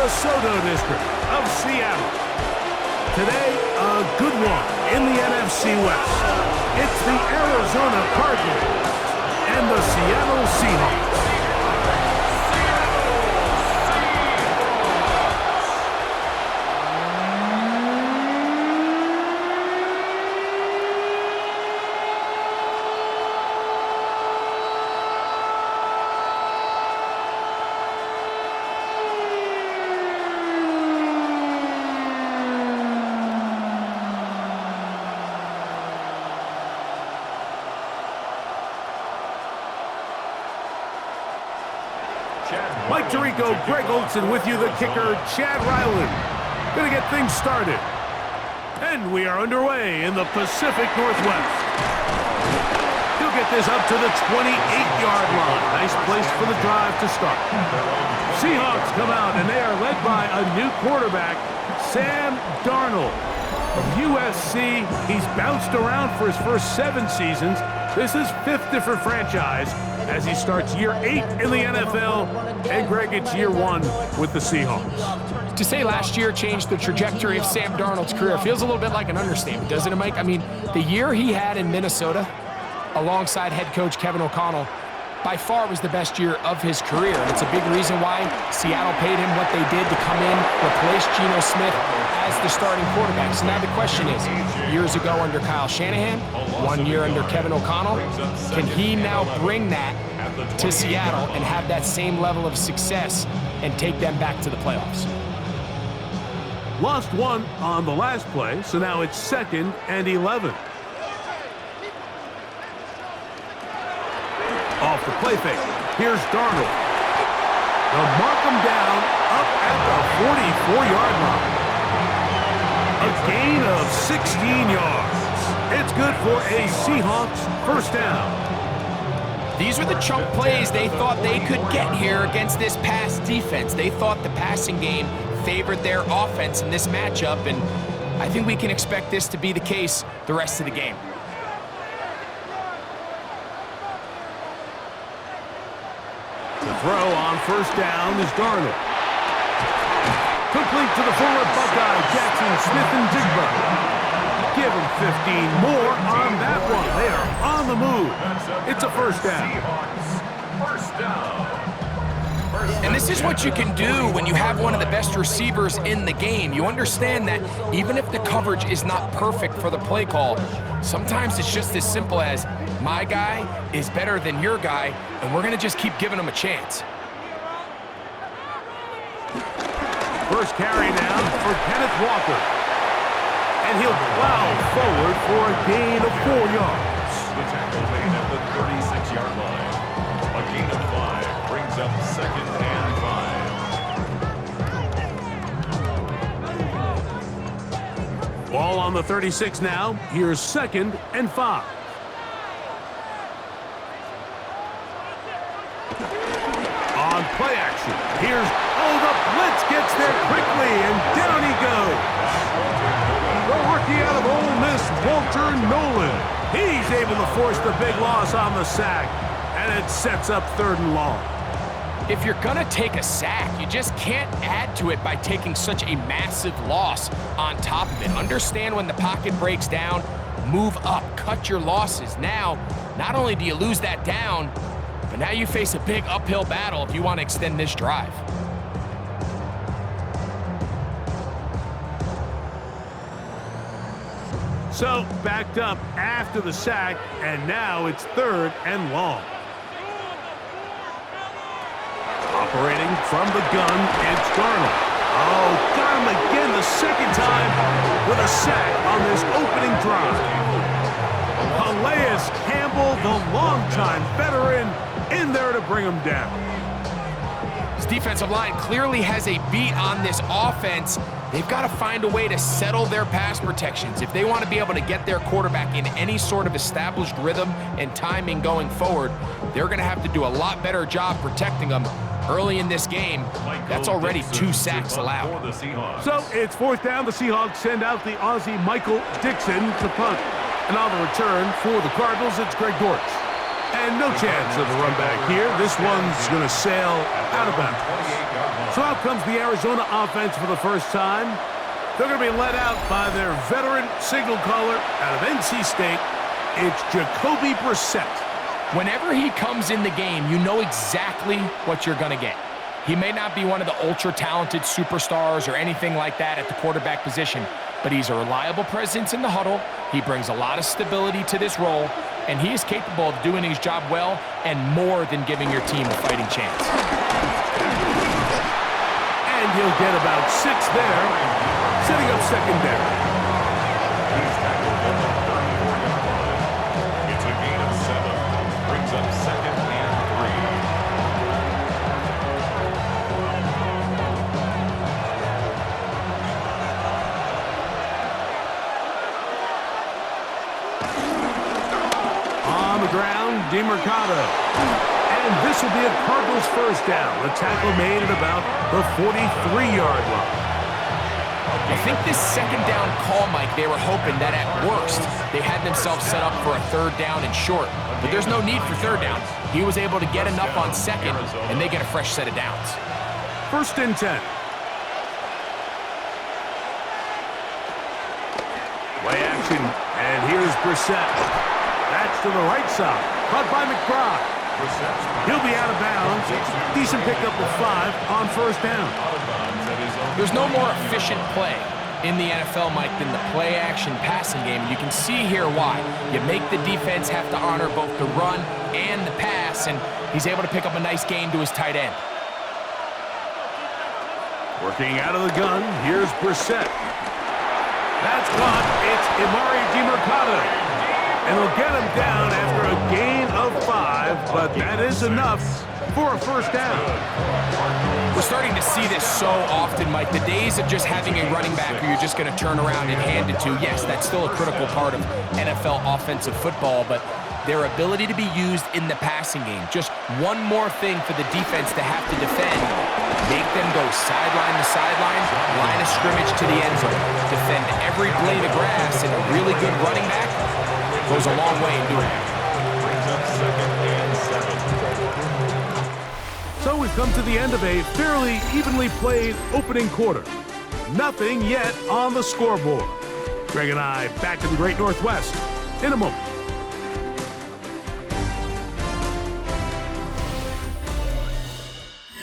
DeSoto district of Seattle. Today, a good one in the NFC West. It's the Arizona Cardinals and the Seattle Seahawks. Mike Tirico, Greg Olson with you, the kicker, Chad Ryland. Gonna get things started. And we are underway in the Pacific Northwest. He'll get this up to the 28-yard line. Nice place for the drive to start. Seahawks come out, and they are led by a new quarterback, Sam Darnold. From USC, he's bounced around for his first 7 seasons. This is 5th different franchise as he starts year 8 in the NFL. And Greg, it's year 1 with the Seahawks. To say last year changed the trajectory of Sam Darnold's career feels a little bit like an understatement, doesn't it, Mike? I mean, the year he had in Minnesota alongside head coach Kevin O'Connell by far was the best year of his career. And it's a big reason why Seattle paid him what they did to come in, replace Geno Smith as the starting quarterback. So now the question is, years ago under Kyle Shanahan, 1 year under Kevin O'Connell, can he now bring that to Seattle and have that same level of success and take them back to the playoffs? Lost 1 on the last play, so now it's 2nd and 11. Off the play fake. Here's Darnold. They'll mark him down up at the 44-yard line. A gain of 16 yards. It's good for a Seahawks first down. These were the chunk plays they thought they could get here against this pass defense. They thought the passing game favored their offense in this matchup, and I think we can expect this to be the case the rest of the game. The throw on first down is Darnold. Complete to the former Buckeye, Jackson Smith-Njigba. Give him 15 more on that one. They are on the move. It's a first down. And this is what you can do when you have one of the best receivers in the game. You understand that even if the coverage is not perfect for the play call, sometimes it's just as simple as my guy is better than your guy, and we're going to just keep giving him a chance. First carry now for Kenneth Walker. And he'll plow forward for a gain of 4 yards. The tackle made at the 36-yard line. A gain of 5 brings up 2nd and 5. Ball on the 36 now. Here's 2nd and 5. On play action. Here's, the blitz gets there quickly, and down he goes. The rookie out of Ole Miss, Walter Nolan. He's able to force the big loss on the sack, and it sets up 3rd and long. If you're going to take a sack, you just can't add to it by taking such a massive loss on top of it. Understand when the pocket breaks down, move up, cut your losses. Now, not only do you lose that down, but now you face a big uphill battle if you want to extend this drive. So, backed up after the sack, and now it's 3rd and long. Operating from the gun, it's Darnold. Oh, got him again the 2nd time with a sack on this opening drive. Calais Campbell, the longtime veteran, in there to bring him down. This defensive line clearly has a beat on this offense. They've got to find a way to settle their pass protections. If they want to be able to get their quarterback in any sort of established rhythm and timing going forward, they're going to have to do a lot better job protecting them early in this game. That's already 2 sacks allowed. So it's 4th down. The Seahawks send out the Aussie Michael Dixon to punt. And on the return for the Cardinals, it's Greg Dortch. And no chance of a run back here. This one's going to sail out of bounds. So out comes the Arizona offense for the first time. They're going to be let out by their veteran signal caller out of NC State. It's Jacoby Brissett. Whenever he comes in the game, you know exactly what you're going to get. He may not be one of the ultra-talented superstars or anything like that at the quarterback position, but he's a reliable presence in the huddle. He brings a lot of stability to this role, and he is capable of doing his job well and more than giving your team a fighting chance. And he'll get about 6 there, setting up second down. He's tackled at the 34-yard line. It's a gain of 7. Brings up second and 3. On the ground, DeMercado. And this will be a Cardinals first down. The tackle made at about the 43-yard line. I think this second down call, Mike, they were hoping that at worst they had themselves set up for a third down and short. But there's no need for third down. He was able to get enough on second, and they get a fresh set of downs. First and 10. Play action, and here's Brissett. That's to the right side. Caught by McBride. He'll be out of bounds. Decent pickup of 5 on first down. There's no more efficient play in the NFL, Mike, than the play-action passing game. You can see here why. You make the defense have to honor both the run and the pass, and he's able to pick up a nice gain to his tight end. Working out of the gun, here's Brissett. That's caught. It's Emari DeMercado. And he'll get him down after a gain of 5, but that is enough for a first down. We're starting to see this so often, Mike. The days of just having a running back who you're just going to turn around and hand it to, yes, that's still a critical part of NFL offensive football, but their ability to be used in the passing game, just one more thing for the defense to have to defend, make them go sideline to sideline, line of scrimmage to the end zone, defend every blade of grass, and a really good running back goes a long way in doing that. Brings up second and 7. So we've come to the end of a fairly evenly played opening quarter. Nothing yet on the scoreboard. Greg and I back in the Great Northwest in a moment.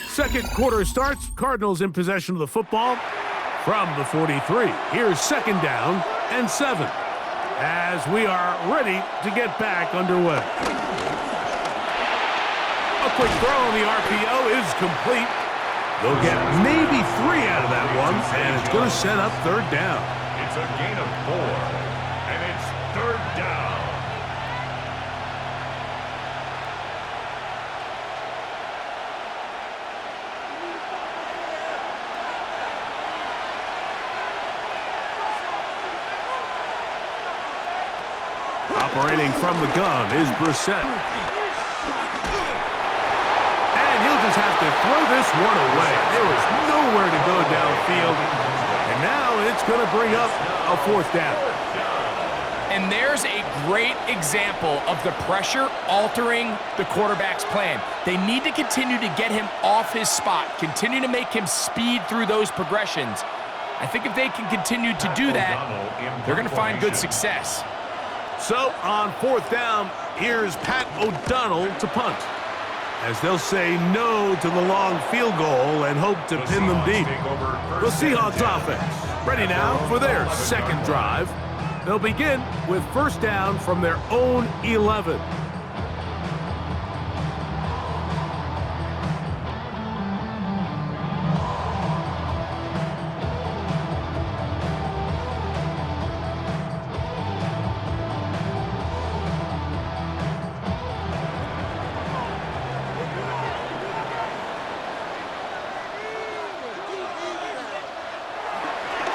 Second quarter starts. Cardinals in possession of the football from the 43. Here's second down and 7. As we are ready to get back underway. A quick throw on the RPO is complete. They'll get maybe 3 out of that one, and it's going to set up third down. It's a gain of 4, and it's third down. Operating from the gun is Brissett. And he'll just have to throw this one away. There was nowhere to go downfield. And now it's going to bring up a fourth down. And there's a great example of the pressure altering the quarterback's plan. They need to continue to get him off his spot, continue to make him speed through those progressions. I think if they can continue to do that, they're going to find good success. So on fourth down, here's Pat O'Donnell to punt, as they'll say no to the long field goal and hope to pin them deep. The Seahawks offense ready now for their second drive. They'll begin with first down from their own 11.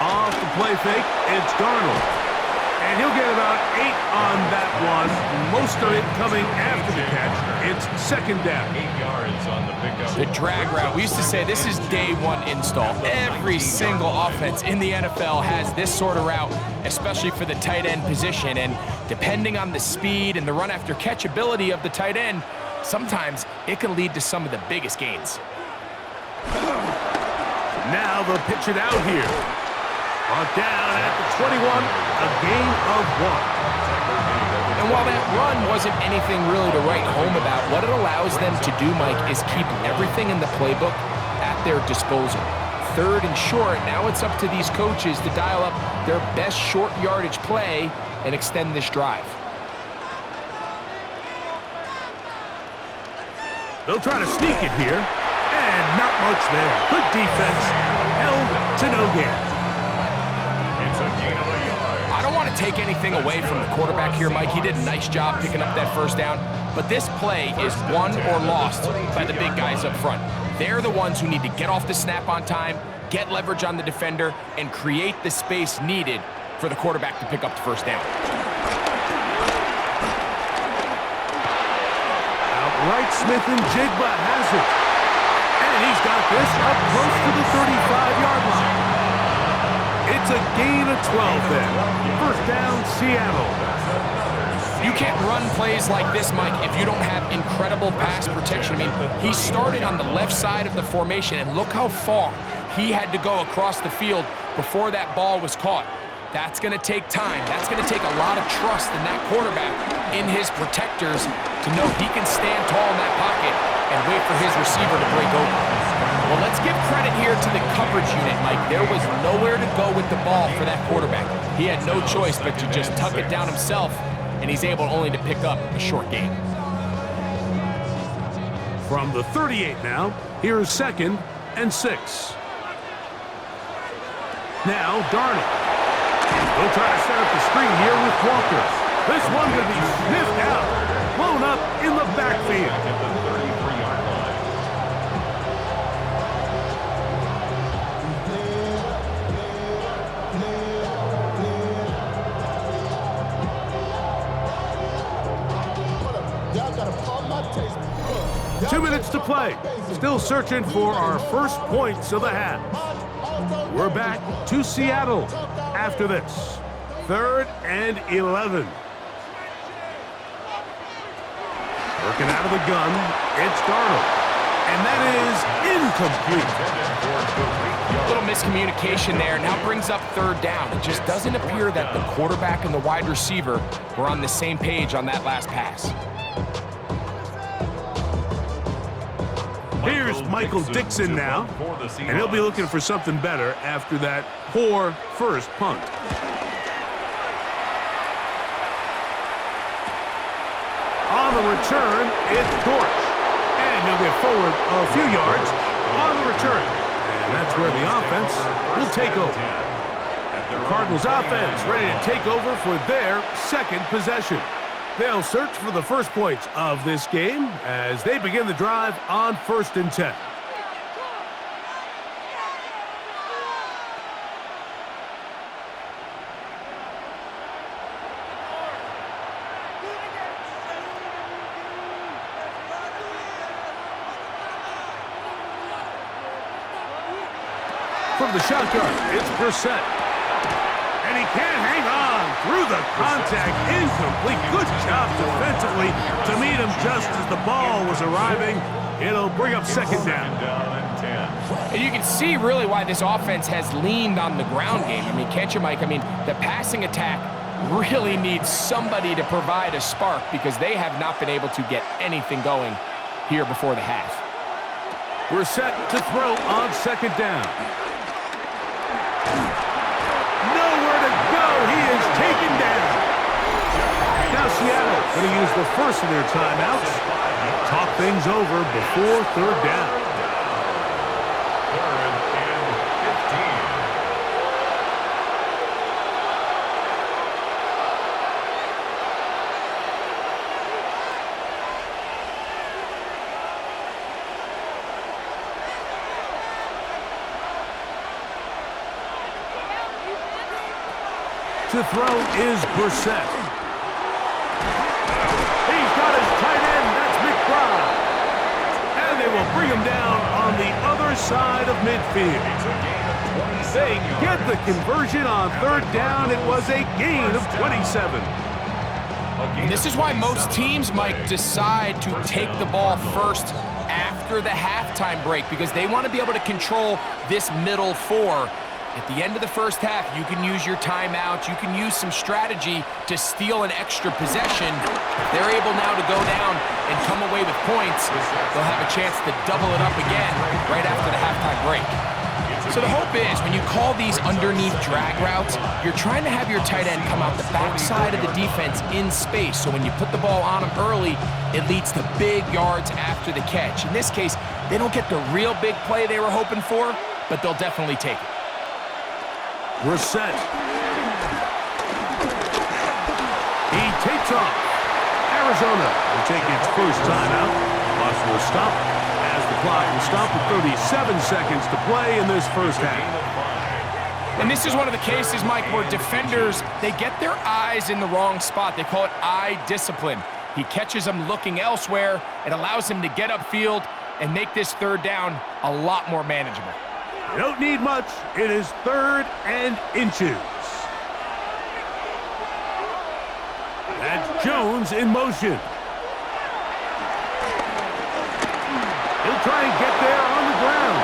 Off the play fake, it's Darnold. And he'll get about 8 on that one. Most of it coming after the catch. It's second down. 8 yards on the pickup. The drag route. We used to say this is day one install. Every single offense in the NFL has this sort of route, especially for the tight end position. And depending on the speed and the run after catch ability of the tight end, sometimes it can lead to some of the biggest gains. Now they'll pitch it out here. Brought down at the 21, a gain of 1. And while that run wasn't anything really to write home about, what it allows them to do, Mike, is keep everything in the playbook at their disposal. Third and short, now it's up to these coaches to dial up their best short yardage play and extend this drive. They'll try to sneak it here, and not much there. Good defense, held to no gain. It's a gain of a yard. I don't want to take anything away from the quarterback here, Mike. He did a nice job picking up that first down, but this play is won or lost by the big guys up front. They're the ones who need to get off the snap on time, get leverage on the defender, and create the space needed for the quarterback to pick up the first down. Right, Smith and Jigba has it. And he's got this up close to the 35-yard line. It's a gain of 12 then. First down, Seattle. You can't run plays like this, Mike, if you don't have incredible pass protection. I mean, he started on the left side of the formation, and look how far he had to go across the field before that ball was caught. That's going to take time. That's going to take a lot of trust in that quarterback, in his protectors, to know he can stand tall in that pocket and wait for his receiver to break open. Well, let's give credit here to the coverage unit, Mike. There was nowhere to go with the ball for that quarterback. He had no choice but to just tuck it down himself, and he's able only to pick up a short gain. From the 38 now, here's second and 6. Now, Darnold. They'll try to set up the screen here with Walker. This one going to be sniffed out, blown up in the backfield. At the 33-yard line. Y'all gotta pardon my taste. 2 minutes to play. Still searching for our first points of the half. We're back to Seattle after this. 3rd and 11. Working out of the gun, it's Darnold. And that is incomplete. A little miscommunication there. Now brings up 3rd down. It just doesn't appear that the quarterback and the wide receiver were on the same page on that last pass. Here's Michael Dixon now, and he'll be looking for something better after that poor first punt. On the return, it's Dortch, and he'll get forward a few yards on the return, and that's where the offense will take over. The Cardinals offense ready to take over for their second possession. They'll search for the first points of this game as they begin the drive on 1st and 10. From the shotgun, it's Brissett. And he can't hang on through the contact. Incomplete. Good job defensively to meet him just as the ball was arriving. It'll bring up second down. And you can see really why this offense has leaned on the ground game. I mean, can't you, Mike? I mean, the passing attack really needs somebody to provide a spark because they have not been able to get anything going here before the half. We're set to throw on second down. Nowhere to go. He is taken down. Now Seattle going to use the first of their timeouts. Talk things over before 3rd down. 3rd and 15. To throw is Brissett. He's got his tight end. That's McBride. And they will bring him down on the other side of midfield. They get the conversion on third down. It was a gain of 27. And this is why most teams, Mike, decide to take the ball first after the halftime break, because they want to be able to control this middle four. At the end of the first half, you can use your timeout. You can use some strategy to steal an extra possession. If they're able now to go down and come away with points, they'll have a chance to double it up again right after the halftime break. So the hope is, when you call these underneath drag routes, you're trying to have your tight end come out the backside of the defense in space. So when you put the ball on him early, it leads to big yards after the catch. In this case, they don't get the real big play they were hoping for, but they'll definitely take it. Brissett. He takes off. Arizona will take its first timeout. Bus will stop as the clock will stop with 37 seconds to play in this first half. And this is one of the cases, Mike, where defenders, they get their eyes in the wrong spot. They call it eye discipline. He catches them looking elsewhere. It allows him to get upfield and make this third down a lot more manageable. You don't need much. It is 3rd and inches. That's Jones in motion. He'll try and get there on the ground.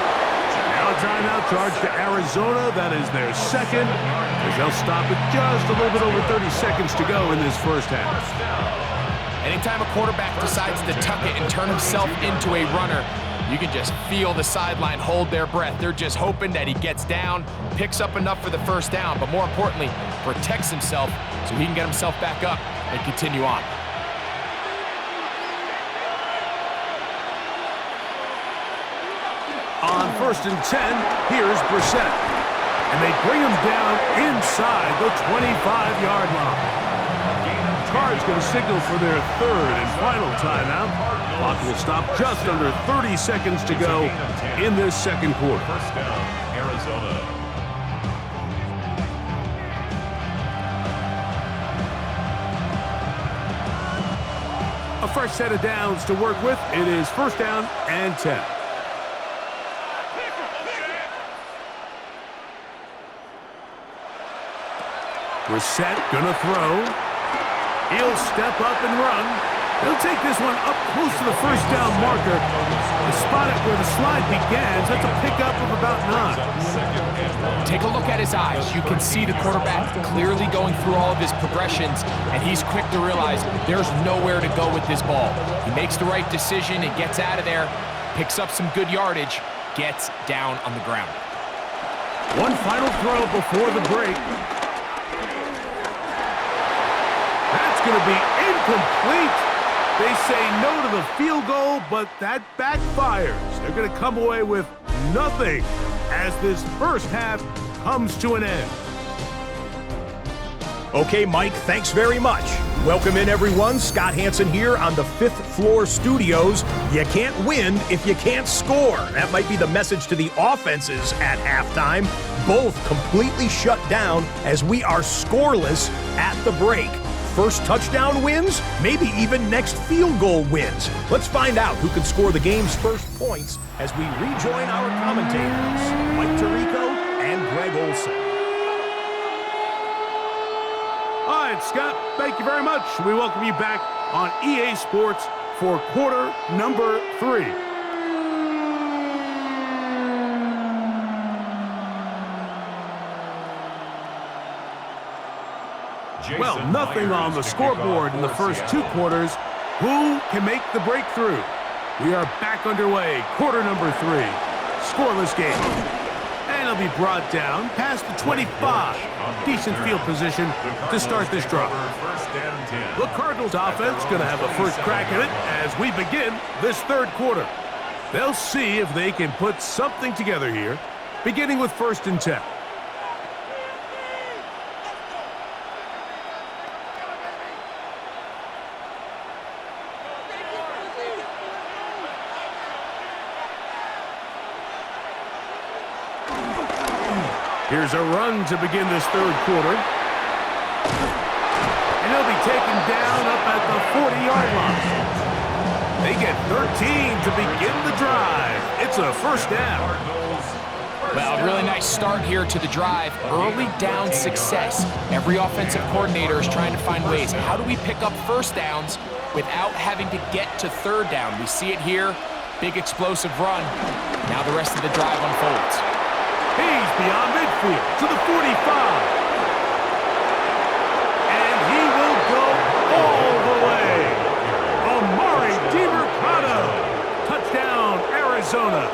Now a timeout charge to Arizona. That is their second, as they'll stop it just a little bit over 30 seconds to go in this first half. Anytime a quarterback decides to tuck it and turn himself into a runner, you can just feel the sideline hold their breath. They're just hoping that he gets down, picks up enough for the first down, but more importantly, protects himself so he can get himself back up and continue on. On 1st and 10, here's Brissett. And they bring him down inside the 25-yard line. Cards going to signal for their 3rd and final timeout. Clock will stop just under 30 seconds to go in this second quarter. First down, Arizona. A fresh set of downs to work with. It is 1st down and 10. Brissett gonna throw. He'll step up and run. He'll take this one up close to the first down marker. The spot it where the slide begins. That's a pickup of about 9. Take a look at his eyes. You can see the quarterback clearly going through all of his progressions, and he's quick to realize there's nowhere to go with this ball. He makes the right decision and gets out of there, picks up some good yardage, gets down on the ground. One final throw before the break. That's going to be incomplete. They say no to the field goal, but that backfires. They're going to come away with nothing as this first half comes to an end. Okay, Mike, thanks very much. Welcome in, everyone. Scott Hansen here on the 5th floor studios. You can't win if you can't score. That might be the message to the offenses at halftime. Both completely shut down as we are scoreless at the break. First touchdown wins, maybe even next field goal wins. Let's find out who can score the game's first points as we rejoin our commentators, Mike Tirico and Greg Olson. All right, Scott, thank you very much. We welcome you back on EA Sports for quarter number 3. Well, nothing on the scoreboard in the first 2 quarters. Who can make the breakthrough? We are back underway, quarter number 3. Scoreless game. And it'll be brought down past the 25. Decent field position to start this drive. The Cardinals offense going to have a first crack at it as we begin this 3rd quarter. They'll see if they can put something together here, beginning with 1st and 10. Here's a run to begin this 3rd quarter. get 13 to begin the drive. It's a first down. Well, a really nice start here to the drive. Early down success. Every offensive coordinator is trying to find ways. How do we pick up first downs without having to get to third down? We see it here. Big explosive run. Now the rest of the drive unfolds. He's beyond midfield to the 45. And he will go all the way. Amari DiMercado. Touchdown, Arizona.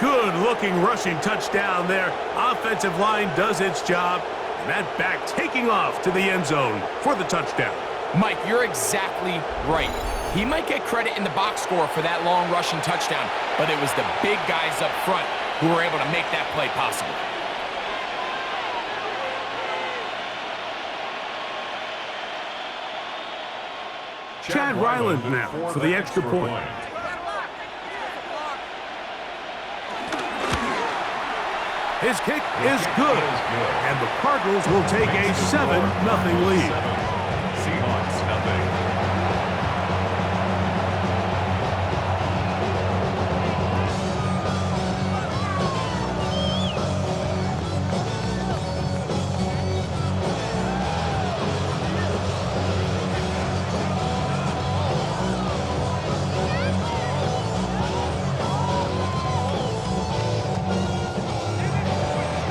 Good-looking rushing touchdown there. Offensive line does its job. And that back taking off to the end zone for the touchdown. Mike, you're exactly right. He might get credit in the box score for that long rushing touchdown, but it was the big guys up front who were able to make that play possible. Chad Ryland now for the extra point. His kick is good, and the Cardinals will take a 7-0 lead. Seahawks, nothing.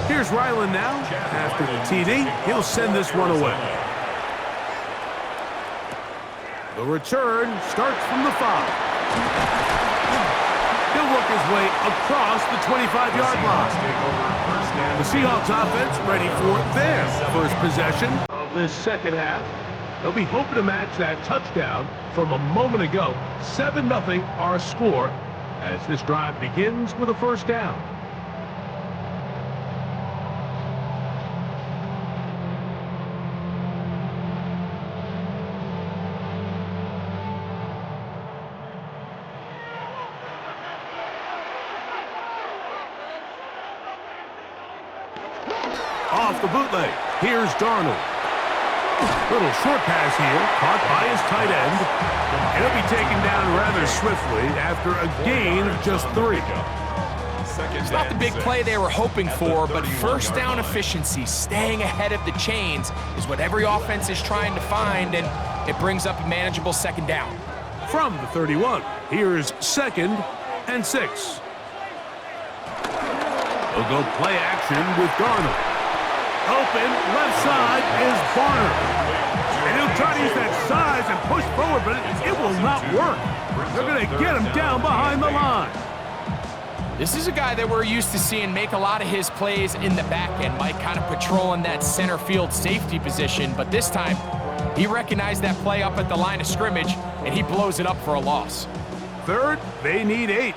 Here's Ryland now. After the TD, he'll send this one away. The return starts from the 5. He'll work his way across the 25-yard line. The Seahawks offense ready for their first possession of this second half. They'll be hoping to match that touchdown from a moment ago. 7-0 our score as this drive begins with a first down. Off the bootleg, here's Darnold. Little short pass here, caught by his tight end. And he'll be taken down rather swiftly after a gain of just 3. It's not the big play they were hoping for, but first down efficiency, staying ahead of the chains, is what every offense is trying to find, and it brings up a manageable second down. From the 31, here's 2nd and 6. They'll go play action with Darnold. Open, left side is Barner. And he'll try to use that size and push forward, but it will not work. They're going to get him down behind the line. This is a guy that we're used to seeing make a lot of his plays in the back end, Mike, kind of patrolling that center field safety position. But this time, he recognized that play up at the line of scrimmage, and he blows it up for a loss. Third, they need 8.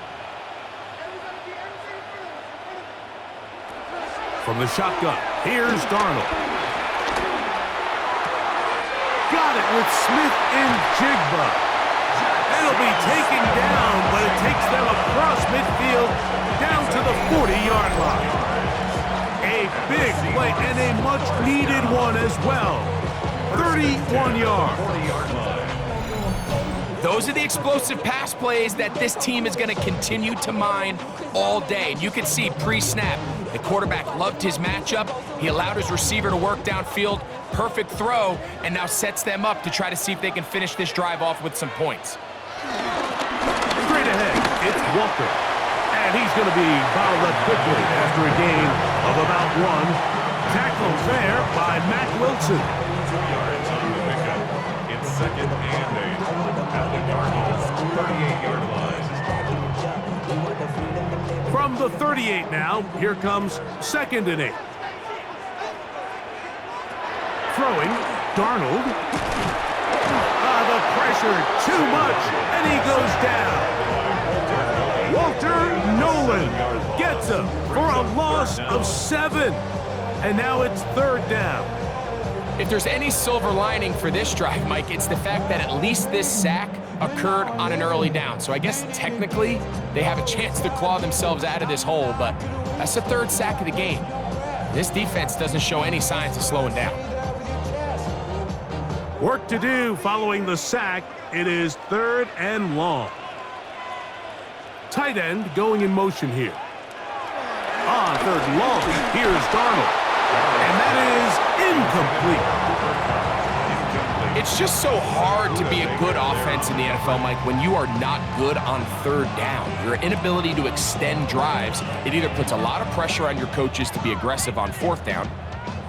From the shotgun, here's Darnold. Got it with Smith and Jigba. It'll be taken down, but it takes them across midfield down to the 40-yard line. A big play and a much-needed one as well. 31 yards. Those are the explosive pass plays that this team is going to continue to mine all day. And you can see pre-snap, the quarterback loved his matchup. He allowed his receiver to work downfield. Perfect throw, and now sets them up to try to see if they can finish this drive off with some points. Straight ahead, it's Walker. And he's going to be bottled up quickly after a gain of about 1. Tackled there by Matt Wilson. 2 yards on the pickup. It's 2nd and 8 at the Cardinals' 38-yard line. From the 38 now, here comes 2nd and 8. Throwing, Darnold. The pressure, too much, and he goes down. Walter Nolan gets him for a loss of 7. And now it's 3rd down. If there's any silver lining for this drive, Mike, it's the fact that at least this sack occurred on an early down. So I guess technically they have a chance to claw themselves out of this hole, but that's the 3rd sack of the game. This defense doesn't show any signs of slowing down. Work to do following the sack. It is 3rd and long. Tight end going in motion here. On 3rd and long, here's Darnold. And that is incomplete. It's just so hard to be a good offense in the NFL, Mike, when you are not good on 3rd down. Your inability to extend drives, it either puts a lot of pressure on your coaches to be aggressive on 4th down,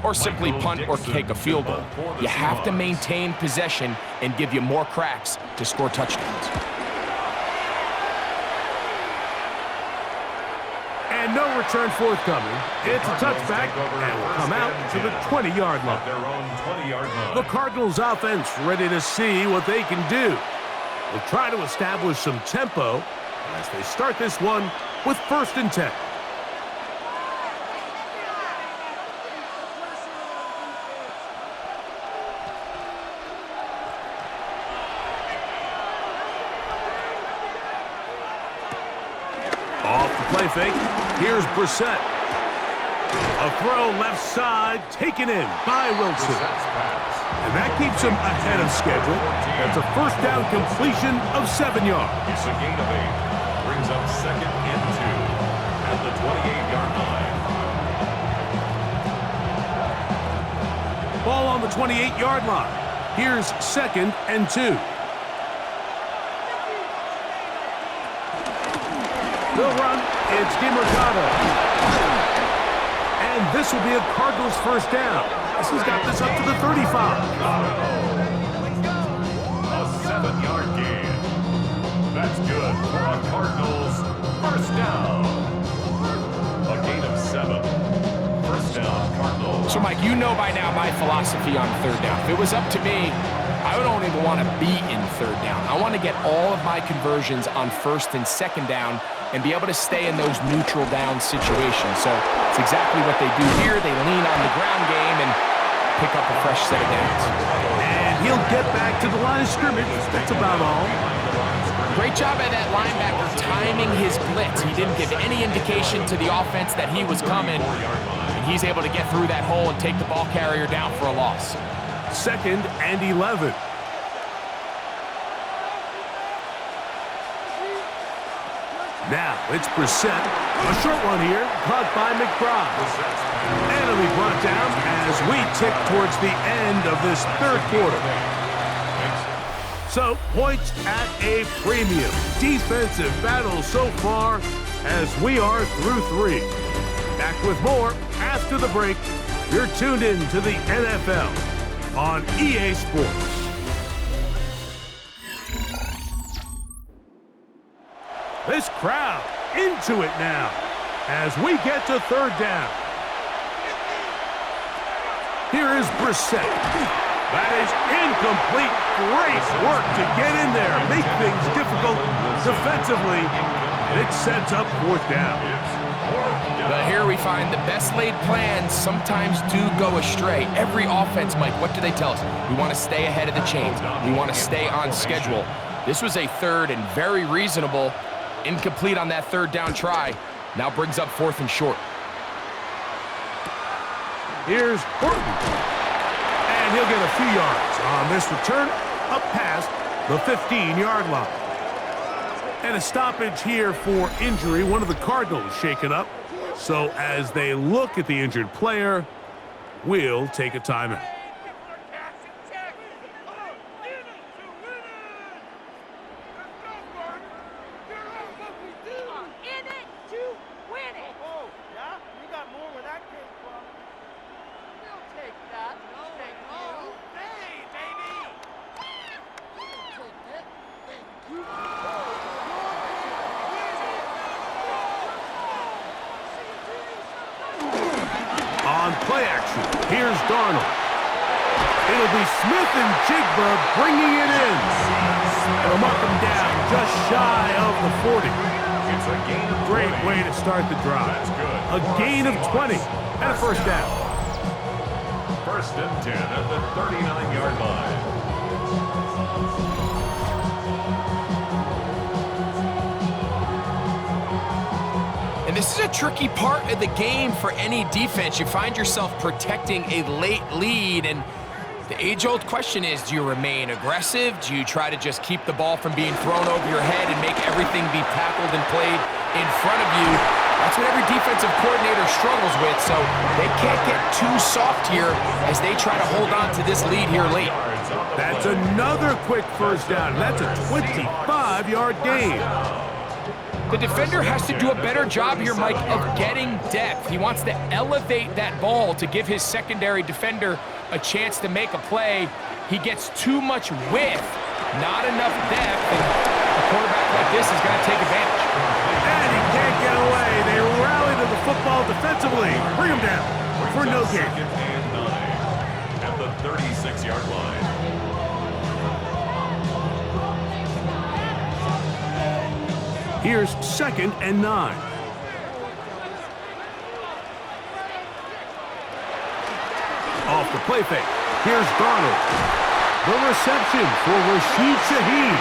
or simply punt or kick a field goal. You have to maintain possession and give you more cracks to score touchdowns. And no return forthcoming. It's a touchback and will come out to the 20-yard line. The Cardinals offense ready to see what they can do. They'll try to establish some tempo as they start this one with 1st and 10. Off the play fake, here's Brissett. A throw left side, taken in by Wilson. And that keeps him ahead of schedule. That's a 1st down completion of 7 yards. It's a gain of 8. Brings up 2nd and 2 at the 28-yard line. Ball on the 28-yard line. Here's 2nd and 2. They'll run. It's DiMercato. And this will be a Cardinals 1st down. He's got this up to the 35. A 7-yard gain. That's good for a Cardinals 1st down. A gain of 7. 1st down, Cardinals. So, Mike, you know by now my philosophy on 3rd down. If it was up to me, I don't even want to be in 3rd down. I want to get all of my conversions on 1st and 2nd down and be able to stay in those neutral down situations. So it's exactly what they do here. They lean on the ground game and pick up a fresh set of downs. And he'll get back to the line of scrimmage. That's about all. Great job by that linebacker timing his blitz. He didn't give any indication to the offense that he was coming. And he's able to get through that hole and take the ball carrier down for a loss. 2nd and 11. Now it's Brissett. A short one here, caught by McBride. And it'll be brought down as we tick towards the end of this 3rd quarter. So, points at a premium. Defensive battle so far as we are through 3. Back with more after the break. You're tuned in to the NFL on EA Sports. This crowd into it now as we get to 3rd down. Here is Brissett. That is incomplete. Great work to get in there, make things difficult defensively, and it sets up 4th down. But here we find the best laid plans sometimes do go astray. Every offense, Mike, what do they tell us? We want to stay ahead of the chains. We want to stay on schedule. This was a 3rd and very reasonable. Incomplete on that 3rd down try. Now brings up 4th and short. Here's Horton. And he'll get a few yards on this return up past the 15-yard line. And a stoppage here for injury. One of the Cardinals shaken up. So as they look at the injured player, we'll take a timeout. On play action, here's Darnold. It'll be Smith and Jigba bringing it in. It'll mark him down just shy of the 40. It's a gain of 20. Great way to start the drive. That's good. A gain of 20 and a 1st down. 1st and 10 at the 39-yard line. And this is a tricky part of the game for any defense. You find yourself protecting a late lead, and The age-old question is, do you remain aggressive? Do you try to just keep the ball from being thrown over your head and make everything be tackled and played in front of you? That's what every defensive coordinator struggles with, so they can't get too soft here as they try to hold on to this lead here late. That's another quick first down. That's a 25-yard gain. The defender has to do a better job here, Mike, of getting depth. He wants to elevate that ball to give his secondary defender a chance to make a play. He gets too much width, not enough depth, and a quarterback like this is going to take advantage. And he can't get away. They rally to the football defensively. Bring him down for no gain. Second and 9 at the 36-yard line. Here's 2nd and 9. Off the play fake. Here's Darnold. The reception for Rashid Shaheed.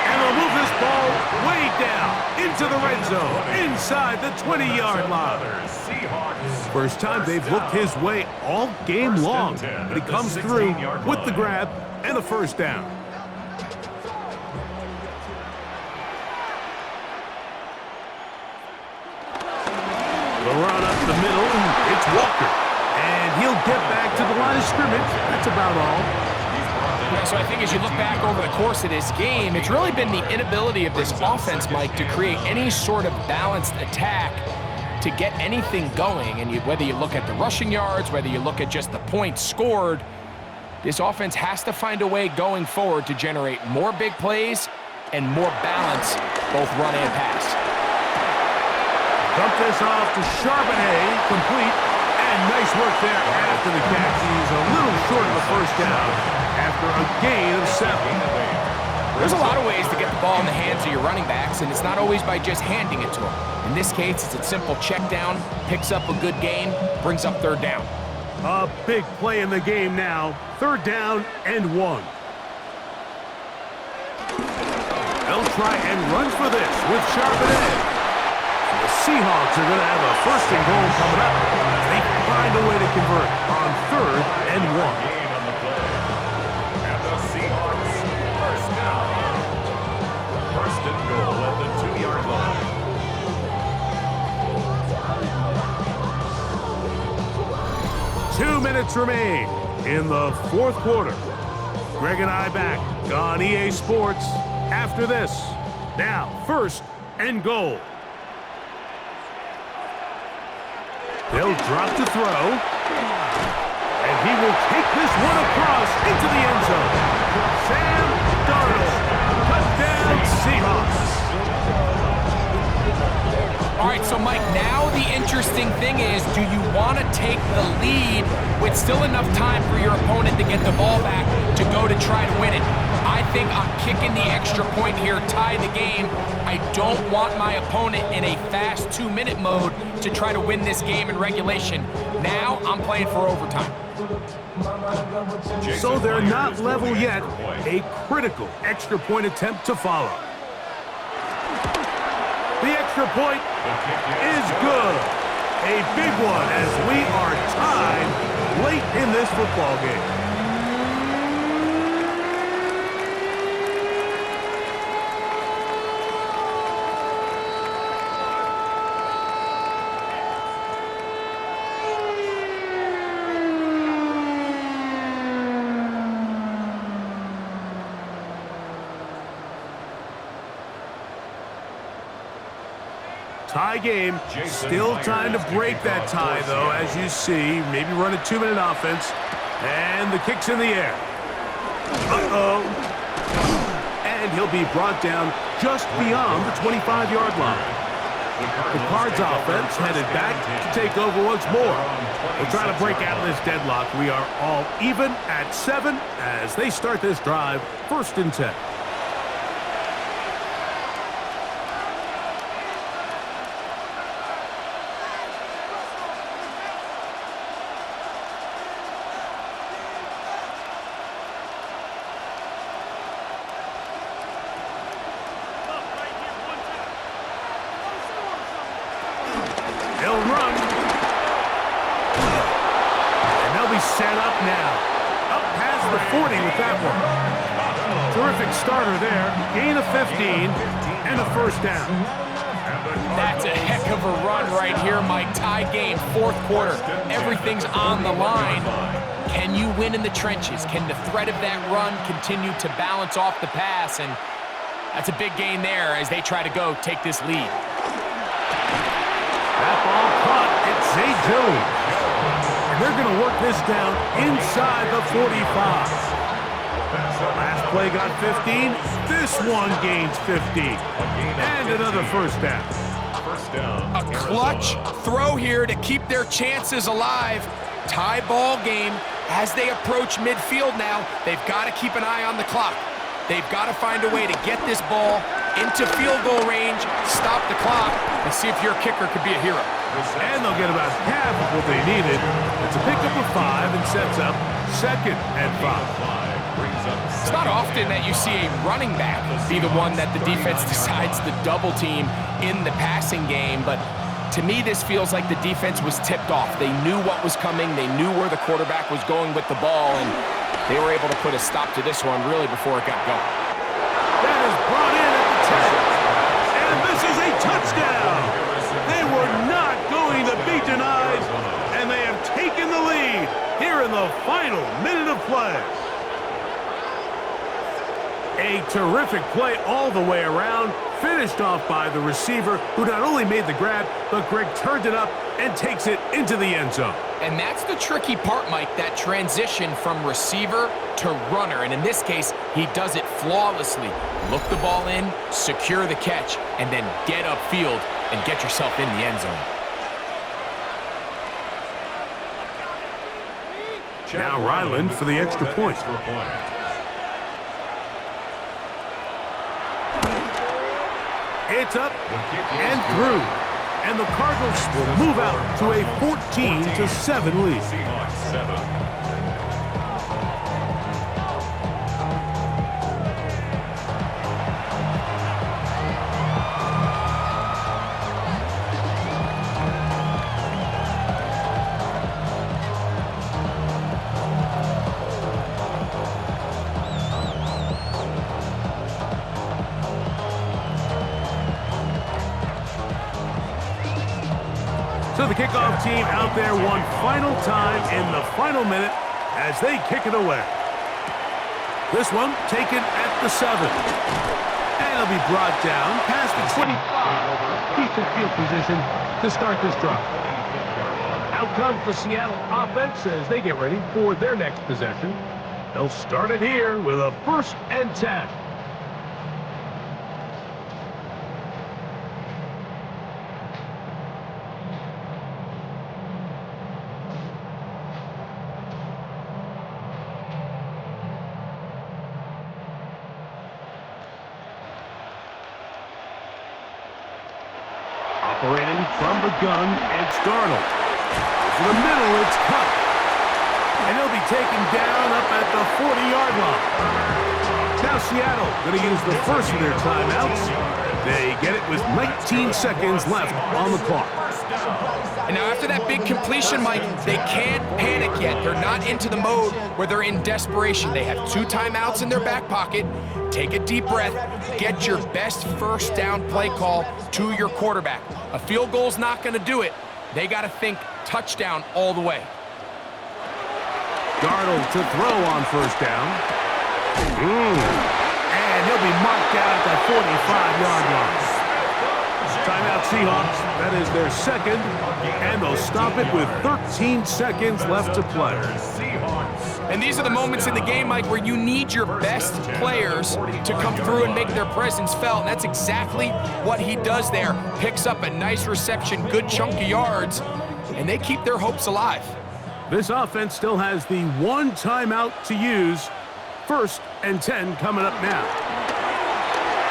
And they'll move this ball way down into the red zone, inside the 20-yard line. First time they've looked his way all game long, but he comes through with the grab and the first down. The run up the middle, it's Walker. And he'll get back to the line of scrimmage. That's about all. Yeah, so I think as you look back over the course of this game, it's really been the inability of this offense, Mike, to create any sort of balanced attack to get anything going. And whether you look at the rushing yards, whether you look at just the points scored, this offense has to find a way going forward to generate more big plays and more balance, both run and pass. Dump this off to Charbonnet, complete, and nice work there after the catch. He's a little short of the first down after a gain of 7. There's a lot of ways to get the ball in the hands of your running backs, and it's not always by just handing it to them. In this case, it's a simple check down, picks up a good gain, brings up 3rd down. A big play in the game now. 3rd down and 1. They'll try and run for this with Charbonnet. The Seahawks are going to have a 1st and goal coming up. They find a way to convert on 3rd and 1. Gain on the play. And the Seahawks, first down. 1st and goal at the 2-yard line. Two minutes remain in the 4th quarter. Greg and I back on EA Sports after this. Now, 1st and goal. They'll drop to throw. And he will take this one across into the end zone. Sam Darnold. Touchdown, Seahawks. All right, so Mike, now the interesting thing is, do you want to take the lead with still enough time for your opponent to get the ball back to go to try to win it? I think I'm kicking the extra point here, tie the game. I don't want my opponent in a fast 2-minute mode to try to win this game in regulation. Now I'm playing for overtime. So they're not level yet. A critical extra point attempt to follow. The extra point is good. A big one as we are tied late in this football game. Tie game. Still time to break that tie, though, as you see. Maybe run a 2-minute offense. And the kick's in the air. Uh-oh. And he'll be brought down just beyond the 25-yard line. The Cards offense headed back to take over once more. We'll try to break out of this deadlock. We are all even at 7 as they start this drive. 1st and 10. They'll run. And they'll be set up now. Up past the 40 with that one. Terrific starter there. Gain of 15 and a first down. That's a heck of a run right here, Mike. Tie game, fourth quarter. Everything's on the line. Can you win in the trenches? Can the threat of that run continue to balance off the pass? And that's a big gain there as they try to go take this lead. That ball caught at Zay Jones. And they're going to work this down inside the 45. Last play got 15. This one gains 15. And another first down. A clutch throw here to keep their chances alive. Tie ball game as they approach midfield now. They've got to keep an eye on the clock. They've got to find a way to get this ball into field goal range, stop the clock, and see if your kicker could be a hero. And they'll get about half of what they needed. It's a pickup of 5 and sets up 2nd and 5. It's not often that you see a running back be the one that the defense decides to double team in the passing game, but to me this feels like the defense was tipped off. They knew what was coming, they knew where the quarterback was going with the ball, and they were able to put a stop to this one really before it got going. That is brought in at the 10. And this is a touchdown. They were not going to be denied, and they have taken the lead here in the final minute of play. A terrific play all the way around, finished off by the receiver, who not only made the grab, but Greg turned it up and takes it into the end zone. And that's the tricky part, Mike, that transition from receiver to runner. And in this case, he does it flawlessly. Look the ball in, secure the catch, and then get upfield and get yourself in the end zone. Now Ryland for the extra point. It's up and through. And the Cardinals will move out to a 14-7 lead. Seahawks 7. So the kickoff team out there one final time in the final minute as they kick it away. This one taken at the 7. And it'll be brought down past the 25. Decent field position to start this drive. Out comes the Seattle offense as they get ready for their next possession. They'll start it here with a 1st and 10. Operating from the gun, it's Darnold. To the middle, it's cut. And he'll be taken down up at the 40-yard line. Now Seattle going to use the first of their timeouts. They get it with 19 seconds left on the clock. And now after that big completion, Mike, they can't panic yet. They're not into the mode where they're in desperation. They have 2 timeouts in their back pocket. Take a deep breath. Get your best first down play call to your quarterback. A field goal's not going to do it. They got to think touchdown all the way. Darnold to throw on first down. And he'll be marked out at the 45-yard line. Timeout Seahawks. That is their second. And they'll stop it with 13 seconds left to play. And these are the moments in the game, Mike, where you need your best players to come through and make their presence felt. And that's exactly what he does there. Picks up a nice reception, good chunk of yards, and they keep their hopes alive. This offense still has the 1 timeout to use. 1st and 10 coming up now.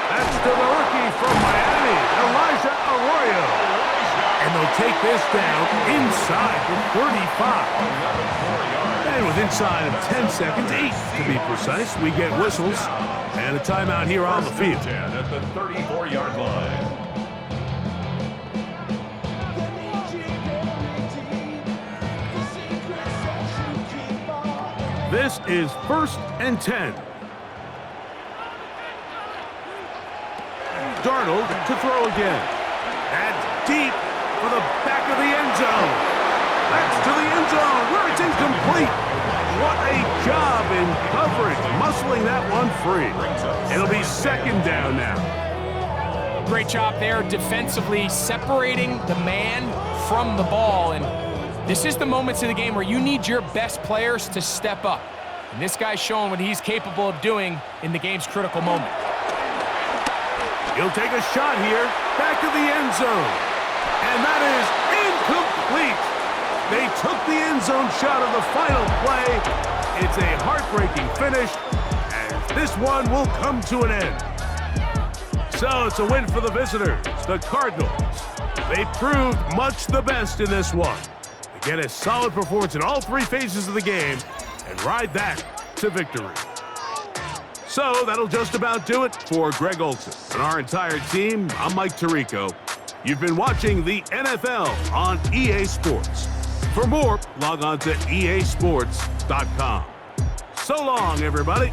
That's to the rookie from Miami, Elijah Arroyo. And they'll take this down inside the 35. And with inside of 10 seconds, 8 to be precise, we get whistles and a timeout here on the field. At the 34-yard line. This is 1st and 10. Darnold to throw again. That's deep for the back of the end zone. That's to the end zone where it's incomplete. What a job in coverage, muscling that one free. It'll be 2nd down now. Great job there defensively, separating the man from the ball. And this is the moments of the game where you need your best players to step up. And this guy's showing what he's capable of doing in the game's critical moment. He'll take a shot here, back of the end zone. And that is incomplete. They took the end zone shot of the final play. It's a heartbreaking finish, and this one will come to an end. So it's a win for the visitors, the Cardinals. They proved much the best in this one. They get a solid performance in all 3 phases of the game and ride that to victory. So that'll just about do it for Greg Olson and our entire team. I'm Mike Tirico. You've been watching the NFL on EA Sports. For more, log on to easports.com. So long, everybody.